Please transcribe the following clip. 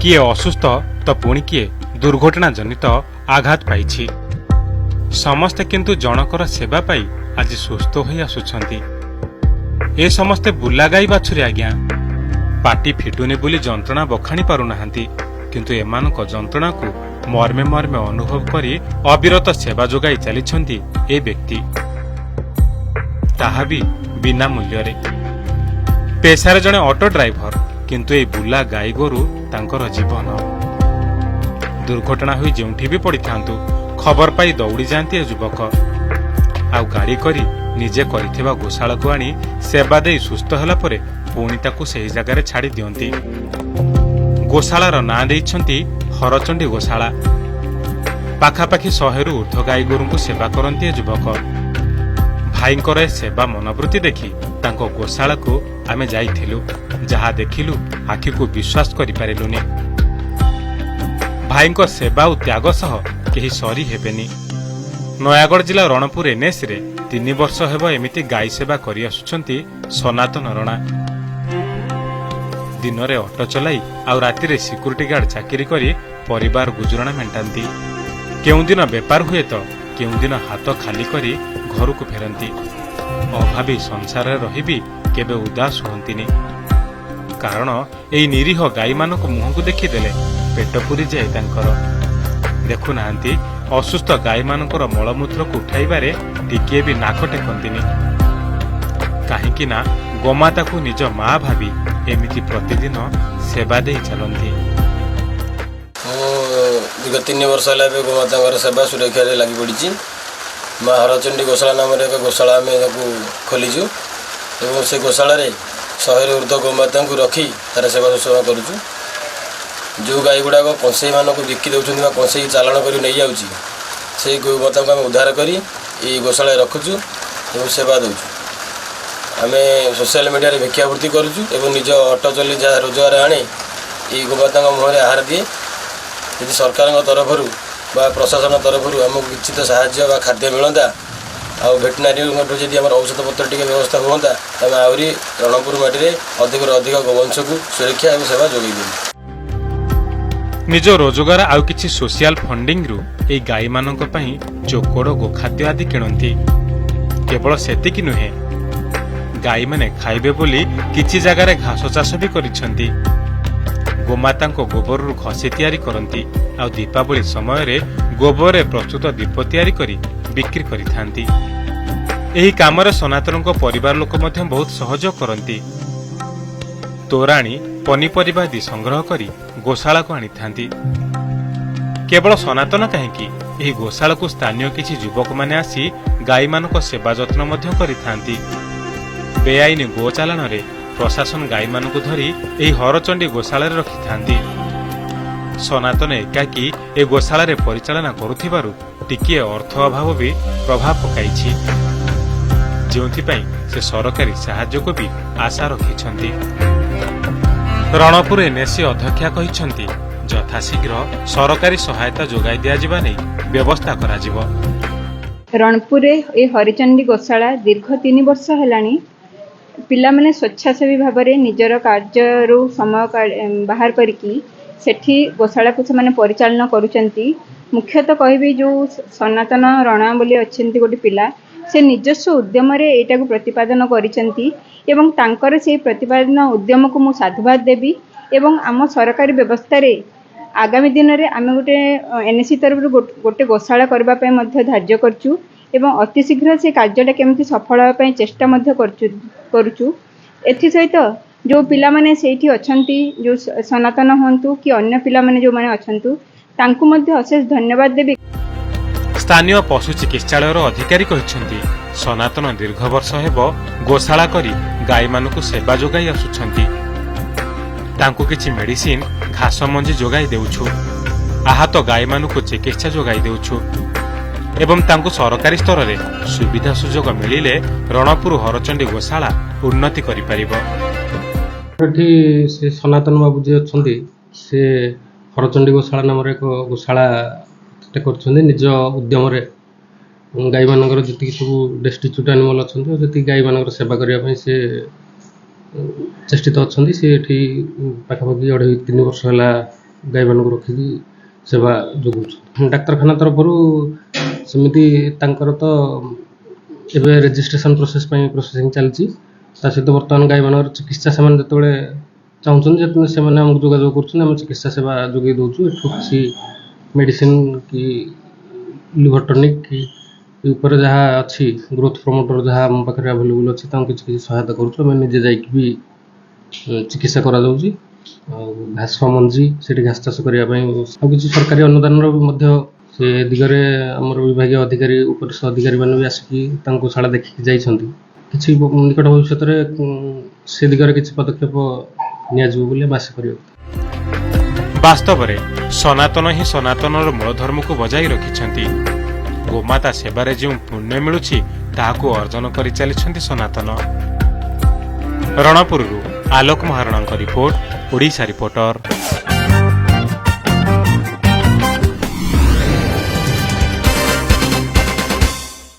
किए असुस्थ तो पुणी किए दुर्घटना जनित आघात पाई। समस्ते किंतु जनकर सेवा पाई आज सुस्थ हो आसुछंती। ए समस्ते बुला गाई बाछुरी आज्ञा पाटी फिटुनी बोली जंत्रणा बखाणी पारुनाहांती, किंतु एमानक जंत्रणा को मर्मे मर्मे अनुभव करी अविरत सेवा जोगाई चलीछंती ए व्यक्ति, ताहा भी बिना मूल्य रे। पेशारे जने ऑटो ड्राइवर, किंतु ए बुला गाई गोरु तांकर जीवन। दुर्घटना हुई जेउठी भी पड़ी थांतु खबर पाई दौड़ी जाती ए युवक, आउ गाड़ी करी निजे करिथिबा गोशाला को आनी सेवा दे सुस्थ होला परे पुणी ताकू सही जगार छाड़ी दियंती। गोशालार नां देइछंती हरचंडी गोशाला। पाखापाखि 100 रु ऊर्ध्व गाई गोरु को सेवा करंती ए युवक। भाईंकर ए सेवा मनोवृत्ति देखि तांको गोशाला को आमे जाइथिलु, जहा देखिलु आखि को विश्वास करि पारिलुनी। भाईंको सेवा और त्याग सह केही सरी हेबेनी। नयागढ़ जिला रणपुर एनएस रे 3 वर्ष हेब एमिति गाई सेवा करि आसुछंती सनातन रणा। दिन रे ऑटो चलाई आउ राति रे सिक्यूरिटी गार्ड चाकरी करी परिवार गुजराणा मेंटांती। केउ दिन बेपार हुए तो केउ दिन हाथ खाली करी घर को फेरंती। अभावी संसार रही भी केबे उदास हुंतिनी, कारण एई निरीह गाई मानक मुह को देखिदेले पेट पुरी जाए तांकर। देखु नांती असुस्थ गाई मानकर मलमूत्र को उठाइबारे टिके भी नाक टेकंतिनी, काहेकि ना गोमाता को निज माँ भावी एमिति प्रतिदिन सेवा दे चलती। विगत 3 वर्ष है गोमाता सेवा सुरक्षा लगी पड़ी। माँ हरचंडी गोशाला नाम एक गोशाला आम खोलीचु और से गोशाला 100 ऊर्ध्व गोमाता को रखी तार सेवा शुश्रूषा करुचु। जो गाई गुड़ाक कंसई मानक बिकी दौरान कंसई चालाण कर नहीं जाऊँगी से गोमाता को आम उद्धार करी गोशाला रखुचु और सेवा दौचु। आम सोशल मीडिया भिक्षावृत्ति करुचु और निज ऑटो चली जहाँ रोजगार आने ये गोमाता मुहर आहार दिए। यदि सरकार तरफ बा प्रशासन तरफ आमको किसी तो साहाय्य बा खाद्य मिलता आ भेटनारी जब आम औषध पत्र टी व्यवस्था होता आम आहरी रणपुर माटी अधिक अधिक गोवंश को सुरक्षा और सेवा जोगाई देव। निज रोजगार आउ किछि सोशल फंडिंग रु ए गाई मानक पई चोकड़ गोखाद्य आदि किणंती। केवल सेतिकी नुहे, गाई माने खाइबे बोली किछि जगार घास चाष भी करिसंती। गोमाता गोबर रु घसी तैयारी करंती आ दीपावली समय रे गोबर रे प्रस्तुत दीप तैयारी करी बिक्री करिथांती। एही कामरे सनातन को परिवार लोक मध्य बहुत सहयोग करंती। तोराणी पनीपरिबा आदि संग्रह करी गोशाला को आनी थांती। केवल सनातन कहीं एही गोशाला को स्थानीय किछि युवक माने आसी गाई मानक सेवा जत्न मध्य करिथांती। बेआईन गो चालाण रे प्रशासन गाई मानक धरी एही हरचंडी गोशाला रे रखि थांती। सनातन एकाकी ए गोशाला रे परिचालना करुथिबारु टिकिए अर्थ अभाव भी प्रभाव पकाइछि, जेउथिपाई से सरकारी साहाय्य को भी आशा रखिछंती। रणपुर एनएससी अध्यक्षा कहिछंती यथाशीघ्र सरकारी सहायता जोगाई दिया जिबा नै व्यवस्था करा जिवो। रणपुर ए हरिचंडी गोशाला दीर्घ 3 वर्ष हेलानी पिला माने स्वेच्छासेवी भाव में निजर कार्य समय बाहर करी सेठी गोशाला को से परिचालन करुचंती। मुख्यतः कहबी जो सनातन रणा बोली अच्छी गोटे पिला से निजस्व उद्यम एटा को प्रतिपादन करिसंती एवं तांकर से प्रतिपादन उद्यम को मु साधुवाद देवी एवं आम सरकारी व्यवस्था रे आगामी दिन में आम गोटे एनएससी तरफ गोटे गोशाला करने मध्य धार्य करचु एवं अति शीघ्र से कार्यटा केमती सफल होगा चेष्टा मध्य करुचु। एथि सहित जो पिला माने सेठी अछंती जो सनातन हंतु कि अन्य पिला माने जो माने अछंतु तांकु मध्य अशेष धन्यवाद देवी। स्थानीय पशु चिकित्सालय अधिकारी कहिसंती सनातन दीर्घ वर्ष हेब गोशाला करी गाई मानकु सेवा जोगाई आसुछंती। तांकु किछि मेडिसिन घास मंजी जोगाई देउछु, आहत गाई मानकु चिकित्सा जोगाई देउछु एवं तांकु सरकारी स्तर रे सुविधा सुजोग मिलिले रणपुर हरचंडी गोशाला उन्नति करि परिबो। एठी से सनातन बाबू जे अछंती से हरचंडी गोशाला नाम एक गोशाला करछंती निज उद्यम रे गाई मानकर जति सब डिस्ट्रिक्ट एनिमल अछंती जति गाई मानकर सेवा करिया पई से चेष्टित अछंती। से एठी पाखापाखि 2.5-3 वर्ष होला ଗାଈମାନଙ୍କୁ ରଖିକି ସେବା ଯୋଗାଉଛୁ। ଡାକ୍ତରଖାନା ତରଫରୁ ସେମିତି ତାଙ୍କର ତ ଏବେ ରେଜିଷ୍ଟ୍ରେସନ୍ ପ୍ରୋସେସିଂ ଚାଲିଛି। ତା ସହିତ ବର୍ତ୍ତମାନ ଗାଈମାନଙ୍କର ଚିକିତ୍ସା ସେମାନେ ଯେତେବେଳେ ଚାହୁଁଛନ୍ତି ଯେତେବେଳେ ସେମାନେ ଆମକୁ ଯୋଗାଯୋଗ କରୁଛନ୍ତି, ଆମେ ଚିକିତ୍ସା ସେବା ଯୋଗାଇ ଦେଉଛୁ। ଏଠୁ କିଛି ମେଡ଼ିସିନ୍ କି ଲିଭର୍ ଟନିକ୍ କି ଉପରେ ଯାହା ଅଛି ଗ୍ରୋଥ୍ ପ୍ରମୋଟର ଯାହା ଆମ ପାଖରେ ଆଭେଲେବୁଲ୍ ଅଛି ତାଙ୍କୁ କିଛି କିଛି ସହାୟତା କରୁଛୁ। ଆମେ ନିଜେ ଯାଇକି ବି ଚିକିତ୍ସା କରାଯାଉଛି। ଆଉ ଘାସ ମଞ୍ଜି ସେଠି ଘାସ ଚାଷ କରିବା ପାଇଁ ଆଉ କିଛି ସରକାରୀ ଅନୁଦାନର ବି ମଧ୍ୟ ସେ ଦିଗରେ ଆମର ବିଭାଗୀୟ ଅଧିକାରୀ ଉପରିସ୍ଥ ଅଧିକାରୀମାନେ ବି ଆସିକି ତାଙ୍କ ଗୋଶାଳା ଦେଖିକି ଯାଇଛନ୍ତି। କିଛି ନିକଟ ଭବିଷ୍ୟତରେ ସେ ଦିଗରେ କିଛି ପଦକ୍ଷେପ ନିଆଯିବ ବୋଲି ଆମେ ଆଶା କରିବା। ବାସ୍ତବରେ ସନାତନ ହିଁ ସନାତନର ମୂଳଧର୍ମକୁ ବଜାଇ ରଖିଛନ୍ତି। ଗୋମାତା ସେବାରେ ଯେଉଁ ପୁଣ୍ୟ ମିଳୁଛି ତାହାକୁ ଅର୍ଜନ କରି ଚାଲିଛନ୍ତି ସନାତନ। ରଣପୁରରୁ ଆଲୋକ ମହାରଣାଙ୍କ ରିପୋର୍ଟ, ଓଡ଼ିଶା ରିପୋର୍ଟର।